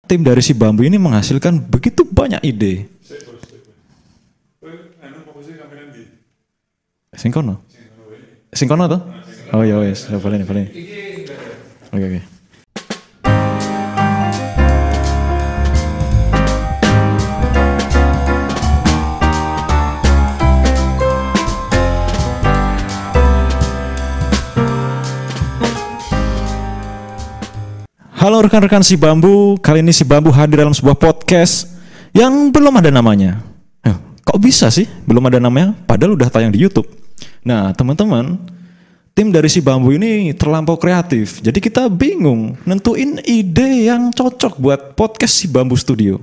tim dari si Bambu ini menghasilkan begitu banyak ide. Singkono? Singkono tuh? Oh ya wes, boleh. Oke. Halo rekan-rekan si Bambu, kali ini si Bambu hadir dalam sebuah podcast yang belum ada namanya. Kok bisa sih belum ada namanya? Padahal udah tayang di YouTube. Nah teman-teman, tim dari si Bambu ini terlampau kreatif. Jadi kita bingung nentuin ide yang cocok buat podcast si Bambu Studio.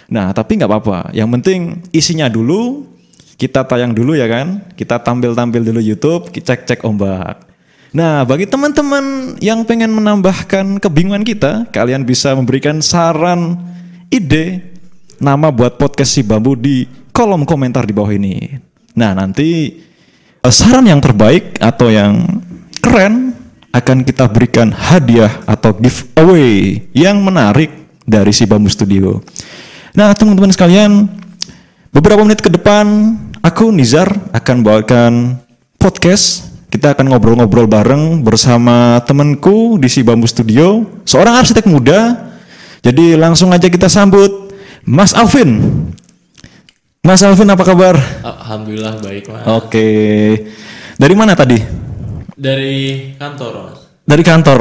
Nah tapi gak apa-apa, yang penting isinya dulu, kita tayang dulu ya kan. Kita tampil-tampil dulu YouTube, cek-cek ombak. Nah, bagi teman-teman yang pengen menambahkan kebingungan kita, kalian bisa memberikan saran, ide, nama buat podcast si Bambu di kolom komentar di bawah ini. Nah, nanti saran yang terbaik atau yang keren akan kita berikan hadiah atau giveaway yang menarik dari si Bambu Studio. Nah, teman-teman sekalian, beberapa menit ke depan aku Nizar akan bawakan podcast. Kita akan ngobrol-ngobrol bareng bersama temanku di si Bambu Studio, seorang arsitek muda. Jadi langsung aja kita sambut Mas Alvin. Mas Alvin apa kabar? Alhamdulillah baik Mas. Oke. Dari mana tadi? Dari kantor Mas. Dari kantor.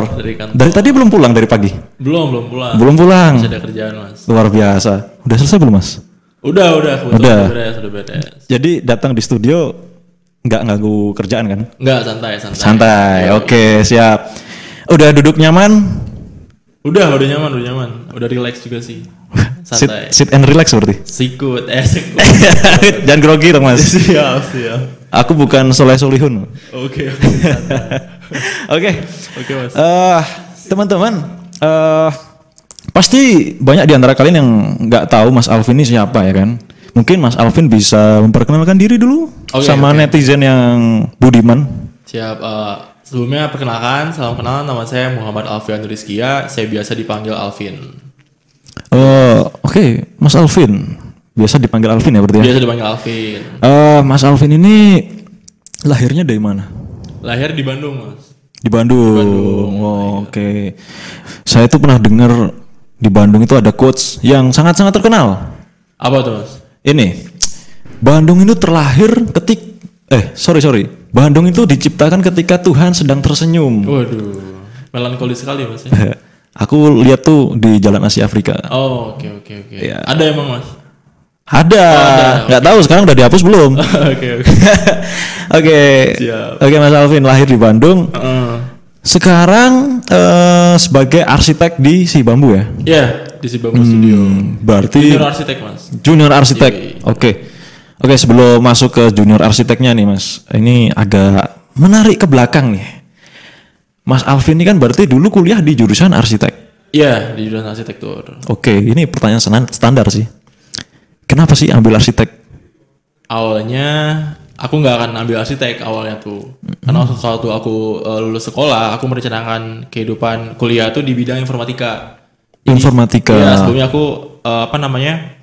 Dari tadi belum pulang dari pagi? Belum pulang. Belum pulang. Masih ada kerjaan Mas. Luar biasa. Udah selesai belum Mas? Udah. Udah beres. Jadi datang di studio nggak ganggu kerjaan kan? Nggak, santai. Oke, siap. Udah duduk nyaman? Udah nyaman. Udah relax juga sih. Santai. Sit and relax berarti? Sikut. Jangan grogi dong Mas. Siap. Aku bukan Soleh Solihun. Oke. Oke Mas. Teman-teman, pasti banyak di antara kalian yang nggak tahu Mas Alvin ini siapa ya kan? Mungkin Mas Alvin bisa memperkenalkan diri dulu sama netizen yang budiman. Siap. Sebelumnya perkenalkan, salam kenal, nama saya Muhammad Alfian Rizkia. Saya biasa dipanggil Alvin. Oke. Mas Alvin biasa dipanggil Alvin ya berarti ya? Biasa dipanggil Alvin. Mas Alvin ini lahirnya dari mana? Lahir di Bandung Mas. Di Bandung. Oke. Saya tuh pernah dengar di Bandung itu ada quotes yang sangat-sangat terkenal. Apa tuh Mas? Ini Bandung itu terlahir sorry Bandung itu diciptakan ketika Tuhan sedang tersenyum. Waduh, melankolis sekali Mas ya. Aku lihat tuh di Jalan Asia Afrika. Oh oke. Ya. Ada emang Mas? Ada. Nggak tahu sekarang udah dihapus belum? Oke Mas Alvin lahir di Bandung. Sekarang sebagai arsitek di si Bambu ya? Iya, di si Bambu Studio. Berarti junior arsitek Mas. Junior arsitek. Oke, sebelum masuk ke junior arsiteknya nih Mas. Ini agak menarik ke belakang nih. Mas Alvin ini kan berarti dulu kuliah di jurusan arsitek. Iya, di jurusan arsitektur. Oke, ini pertanyaan standar sih. Kenapa sih ambil arsitek? Awalnya aku nggak akan ambil arsitek awalnya tuh. Karena waktu aku lulus sekolah, aku merencanakan kehidupan kuliah tuh di bidang informatika. Informatika. Ya, sebelumnya aku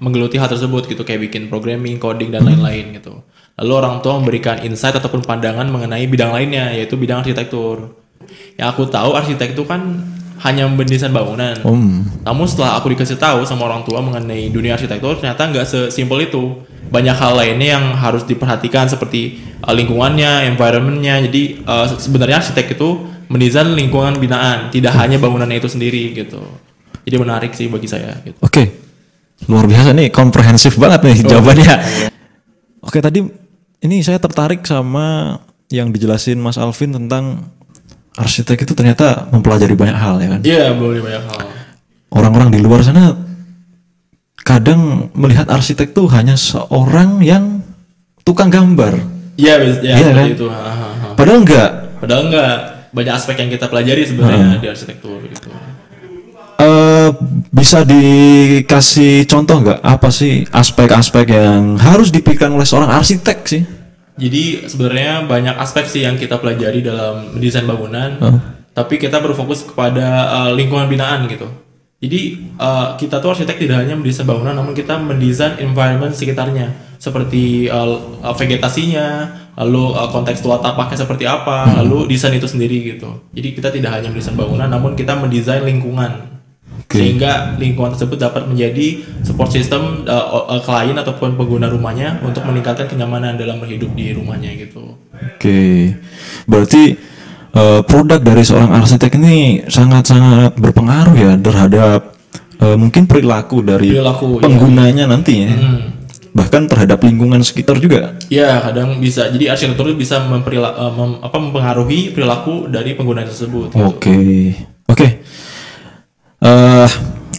menggeluti hal tersebut gitu, kayak bikin programming, coding dan lain-lain gitu. Lalu orang tua memberikan insight ataupun pandangan mengenai bidang lainnya, yaitu bidang arsitektur. Yang aku tahu arsitek itu kan hanya mendesain bangunan. Namun setelah aku dikasih tahu sama orang tua mengenai dunia arsitektur, ternyata nggak sesimpel itu. Banyak hal lainnya yang harus diperhatikan seperti lingkungannya, environmentnya. Jadi sebenarnya arsitek itu mendesain lingkungan binaan, tidak hanya bangunannya itu sendiri gitu. Jadi menarik sih bagi saya. Gitu. Oke. Luar biasa nih, komprehensif banget nih jawabannya. Oke, tadi ini saya tertarik sama yang dijelasin Mas Alvin tentang arsitek itu ternyata mempelajari banyak hal ya kan? Iya, boleh banyak hal. Orang-orang di luar sana kadang melihat arsitek tuh hanya seorang yang tukang gambar. Iya kan? Itu. Padahal enggak. Banyak aspek yang kita pelajari sebenarnya di arsitektur gitu. Bisa dikasih contoh nggak apa sih aspek-aspek yang harus dipikirkan oleh seorang arsitek sih? Jadi sebenarnya banyak aspek sih yang kita pelajari dalam mendesain bangunan, tapi kita berfokus kepada lingkungan binaan gitu. Jadi kita tuh arsitek tidak hanya mendesain bangunan, namun kita mendesain environment sekitarnya, seperti vegetasinya, lalu kontekstual tapaknya seperti apa, lalu desain itu sendiri gitu. Jadi kita tidak hanya mendesain bangunan, namun kita mendesain lingkungan, sehingga lingkungan tersebut dapat menjadi support system klien ataupun pengguna rumahnya untuk meningkatkan kenyamanan dalam berhidup di rumahnya gitu. Oke, berarti produk dari seorang arsitek ini sangat-sangat berpengaruh ya terhadap mungkin perilaku dari penggunanya nantinya, bahkan terhadap lingkungan sekitar juga. Ya, kadang bisa. Jadi arsitektur itu bisa mempengaruhi perilaku dari pengguna tersebut. Oke.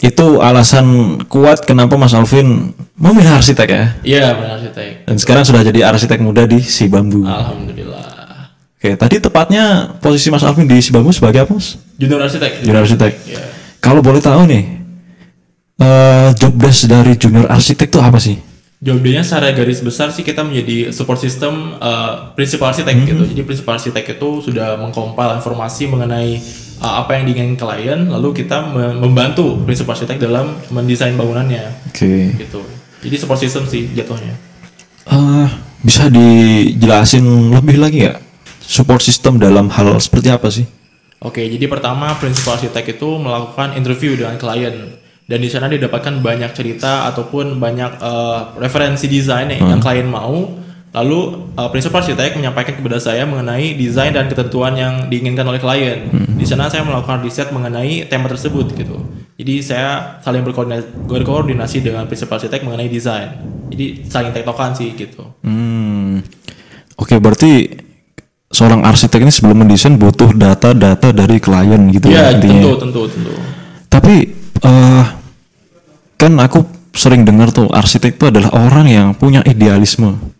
Itu alasan kuat kenapa Mas Alvin memilih arsitek ya? Iya, memilih arsitek. Dan sekarang sudah jadi arsitek muda di Si Bambu. Alhamdulillah. Oke, tadi tepatnya posisi Mas Alvin di Si Bambu sebagai apa, Mas? Junior arsitek. Junior arsitek. Ya. Kalau boleh tahu nih, job desk dari junior arsitek itu apa sih? Job desk-nya secara garis besar sih kita menjadi support system prinsipal arsitek gitu. Jadi prinsipal arsitek itu sudah mengkompil informasi mengenai apa yang diinginkan klien, lalu kita membantu prinsipal arsitek dalam mendesain bangunannya. Gitu. Jadi support system sih jatuhnya. Bisa dijelasin lebih lagi ya? Support system dalam hal seperti apa sih? Oke, jadi pertama prinsipal arsitek itu melakukan interview dengan klien, dan di sana didapatkan banyak cerita ataupun banyak referensi desain yang klien mau. Lalu prinsipal arsitek menyampaikan kepada saya mengenai desain dan ketentuan yang diinginkan oleh klien. Di sana saya melakukan riset mengenai tema tersebut gitu. Jadi saya saling berkoordinasi dengan prinsipal arsitek mengenai desain. Jadi saling tektokan sih gitu. Oke, berarti seorang arsitek ini sebelum mendesain butuh data-data dari klien gitu ya? Iya, tentu. Tapi kan aku sering dengar tuh arsitek itu adalah orang yang punya idealisme.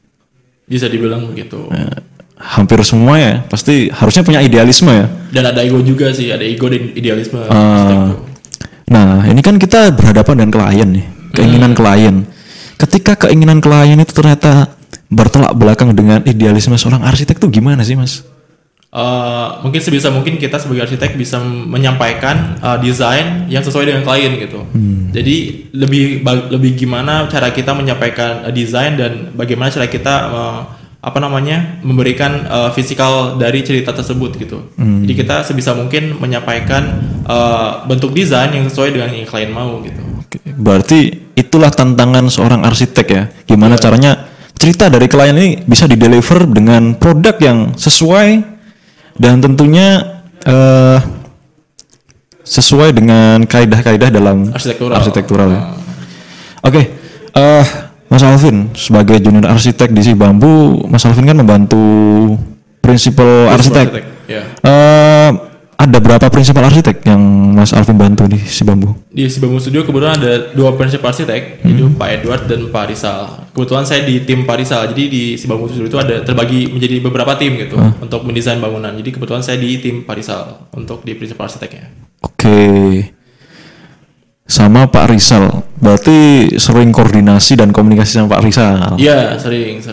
Bisa dibilang begitu. Hampir semua ya pasti harusnya punya idealisme ya. Dan ada ego juga sih, ada ego dan idealisme. Nah, ini kan kita berhadapan dengan klien nih, keinginan klien. Ketika keinginan klien itu ternyata bertolak belakang dengan idealisme seorang arsitek tuh gimana sih, Mas? Mungkin sebisa mungkin kita sebagai arsitek bisa menyampaikan desain yang sesuai dengan klien gitu. Jadi lebih gimana cara kita menyampaikan desain dan bagaimana cara kita memberikan fisikal dari cerita tersebut gitu. Jadi kita sebisa mungkin menyampaikan bentuk desain yang sesuai dengan yang klien mau gitu. Berarti itulah tantangan seorang arsitek ya. Gimana caranya cerita dari klien ini bisa dideliver dengan produk yang sesuai dan tentunya sesuai dengan kaidah-kaidah dalam arsitektural ya. Oke, Mas Alvin sebagai junior arsitek di Si Bambu, Mas Alvin kan membantu prinsipal arsitek. Ada berapa prinsipal arsitek yang Mas Alvin bantu di Si Bambu? Di Si Bambu Studio kebetulan ada 2 prinsipal arsitek, yaitu Pak Edward dan Pak Rizal. Kebetulan saya di tim Pak Rizal, jadi di Si Bambu Studio itu ada terbagi menjadi beberapa tim gitu untuk mendesain bangunan. Jadi kebetulan saya di tim Pak Rizal untuk di prinsipal arsiteknya. Oke. Sama Pak Rizal, berarti sering koordinasi dan komunikasi sama Pak Rizal? Iya, sering.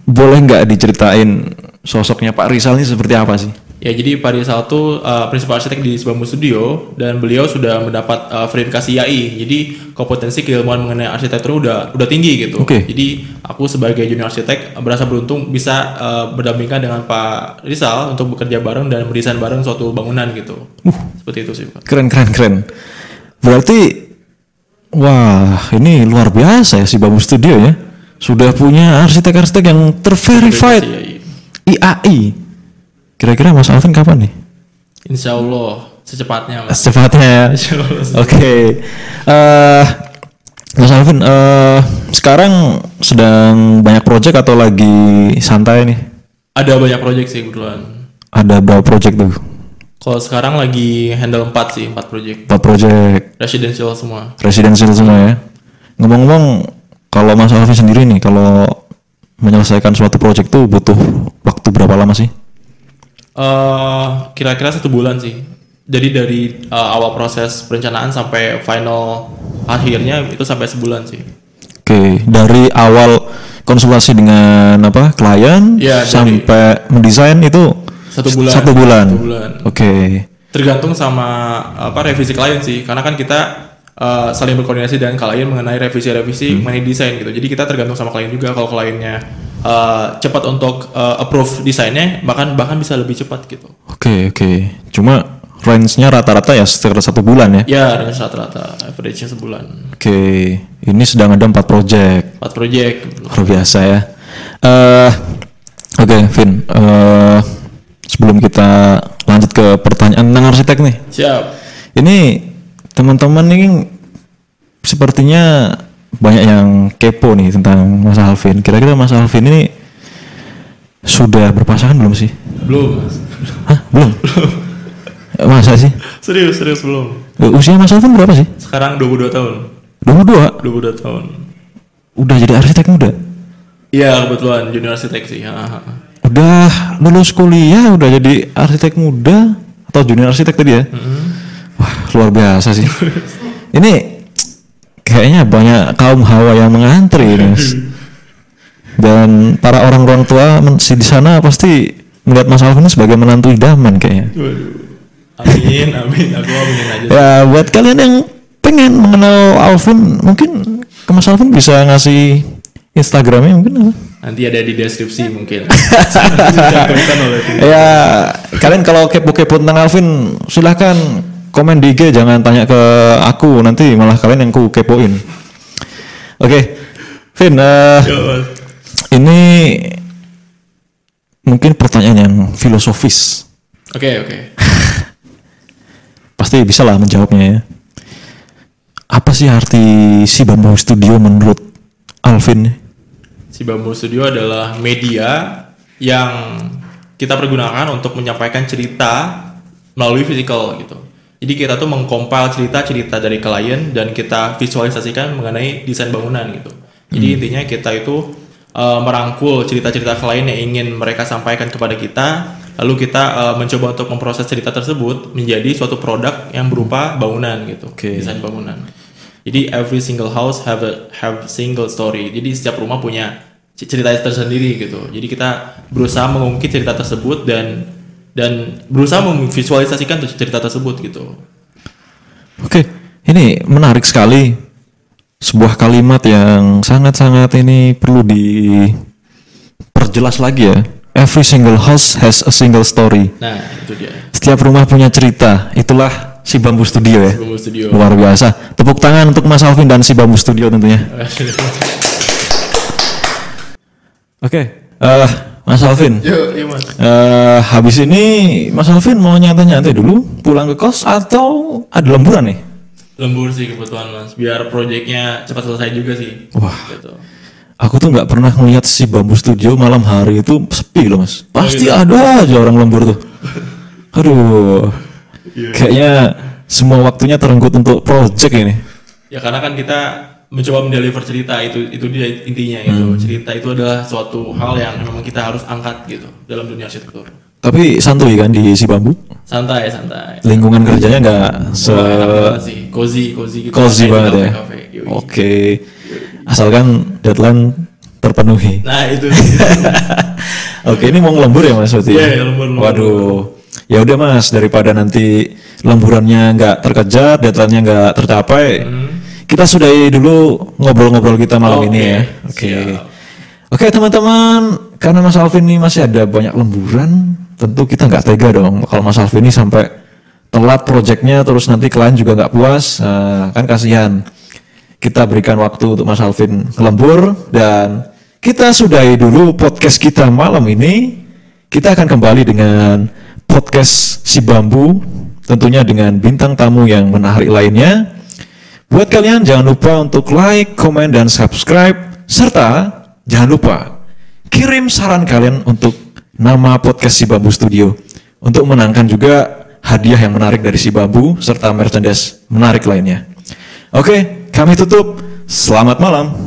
Boleh nggak diceritain sosoknya Pak Rizal ini seperti apa sih? Ya, jadi Pak Rizal itu prinsipal arsitek di Si Bambu Studio dan beliau sudah mendapat verifikasi IAI. Jadi kompetensi keilmuan mengenai arsitektur udah tinggi gitu. Jadi aku sebagai junior arsitek berasa beruntung bisa berdampingan dengan Pak Rizal untuk bekerja bareng dan mendesain bareng suatu bangunan gitu. Seperti itu sih, Pak. Keren. Berarti wah, ini luar biasa ya Si Bambu Studio ya. Sudah punya arsitek-arsitek yang terverified IAI. Kira-kira Mas Alvin kapan nih? Insya Allah secepatnya, Mas. Secepatnya ya. Oke. Mas Alvin, sekarang sedang banyak project atau lagi santai nih? Ada banyak project sih kebetulan. Ada berapa project tuh? Kalau sekarang lagi handle 4 sih, 4 project. 4 project. Residential semua ya. Ngomong-ngomong, kalau Mas Alvin sendiri nih, kalau menyelesaikan suatu project tuh butuh waktu berapa lama sih? Kira-kira 1 bulan sih. Jadi dari awal proses perencanaan sampai final akhirnya itu sampai sebulan sih. Oke, dari awal konsultasi dengan klien sampai mendesain itu 1 bulan. 1 bulan. Oke. Tergantung sama revisi klien sih, karena kan kita saling berkoordinasi dengan klien mengenai revisi mengenai desain gitu. Jadi kita tergantung sama klien juga. Kalau kliennya cepat untuk approve desainnya, bahkan bisa lebih cepat gitu. Oke. Cuma range-nya rata-rata ya sekitar 1 bulan ya? Ya, range rata-rata, average-nya sebulan. Oke, ini sedang ada 4 project. 4 project. Luar biasa ya. Oke, Vin. Sebelum kita lanjut ke pertanyaan tentang arsitek nih. Siap. Ini teman-teman ini sepertinya banyak yang kepo nih tentang Mas Alvin. Kira-kira Mas Alvin ini sudah berpasangan belum sih? Belum, Mas. Hah? Belum? Masa sih? Serius belum. Usia Mas Alvin berapa sih? Sekarang 22 tahun. 22 tahun. Udah jadi arsitek muda? Iya, kebetulan junior arsitek sih. Udah lulus kuliah udah jadi arsitek muda atau junior arsitek tadi ya? Wah, luar biasa sih. Ini kayaknya banyak kaum hawa yang mengantri ini, Mas. Dan para orang tua di sana pasti melihat Mas Alvin sebagai menantu idaman kayaknya. Waduh. Amin. Aku aminin aja. Ya, buat kalian yang pengen mengenal Alvin, mungkin ke Mas Alvin bisa ngasih Instagramnya mungkin apa? Nanti ada di deskripsi mungkin. Ya, kalian kalau kepo-kepo tentang Alvin silahkan komen di IG, jangan tanya ke aku, nanti malah kalian yang ku kepoin. Oke, Vin, ini mungkin pertanyaan yang filosofis. Oke. Pasti bisa lah menjawabnya ya. Apa sih arti si Bambu Studio menurut Alvin? Si Bambu Studio adalah media yang kita pergunakan untuk menyampaikan cerita melalui physical gitu. Jadi kita tuh mengcompile cerita dari klien dan kita visualisasikan mengenai desain bangunan gitu. Jadi intinya kita itu merangkul cerita-cerita klien yang ingin mereka sampaikan kepada kita, lalu kita mencoba untuk memproses cerita tersebut menjadi suatu produk yang berupa bangunan gitu, desain bangunan. Jadi every single house have single story. Jadi setiap rumah punya cerita tersendiri gitu. Jadi kita berusaha mengungkit cerita tersebut dan berusaha memvisualisasikan cerita tersebut gitu. Oke, ini menarik sekali. Sebuah kalimat yang sangat-sangat ini perlu diperjelas lagi ya. Every single house has a single story. Nah, itu dia. Setiap rumah punya cerita. Itulah si Bambu Studio ya. Bambu Studio. Luar biasa. Tepuk tangan untuk Mas Alvin dan si Bambu Studio tentunya. Oke, Mas Alvin. Iya Mas. Habis ini Mas Alvin mau nyantai-nyantai dulu, pulang ke kos atau ada lemburan nih? Lembur sih kebetulan Mas, biar proyeknya cepat selesai juga sih. Wah, gitu. Aku tuh nggak pernah ngeliat si Bambu Studio malam hari itu sepi loh Mas. Pasti ada aja orang lembur tuh. Aduh, kayaknya semua waktunya terenggut untuk project ini. Ya karena kan kita mencoba mendeliver cerita, itu dia intinya gitu. Cerita itu adalah suatu hal yang memang kita harus angkat gitu dalam dunia arsitektur. Tapi santuy kan di si Bambu? Santai. Lingkungan kerjanya nggak enak banget sih, cozy gitu. Cozy banget ya. Oke. Asalkan deadline terpenuhi. Nah itu. Oke, ini mau ngelembur ya Mas berarti? Iya, lembur. Waduh. Ya udah Mas, daripada nanti lemburannya nggak terkejar, deadline-nya nggak tercapai. Kita sudahi dulu ngobrol-ngobrol kita malam ini ya. Oke teman-teman, karena Mas Alvin ini masih ada banyak lemburan, tentu kita nggak tega dong kalau Mas Alvin ini sampai telat proyeknya, terus nanti klien juga nggak puas, kan kasihan. Kita berikan waktu untuk Mas Alvin ngelembur dan kita sudahi dulu podcast kita malam ini. Kita akan kembali dengan podcast si Bambu, tentunya dengan bintang tamu yang menarik lainnya. Buat kalian jangan lupa untuk like, komen, dan subscribe. Serta jangan lupa kirim saran kalian untuk nama podcast si Bambu Studio. Untuk menangkan juga hadiah yang menarik dari si Bambu serta merchandise menarik lainnya. Oke, kami tutup. Selamat malam.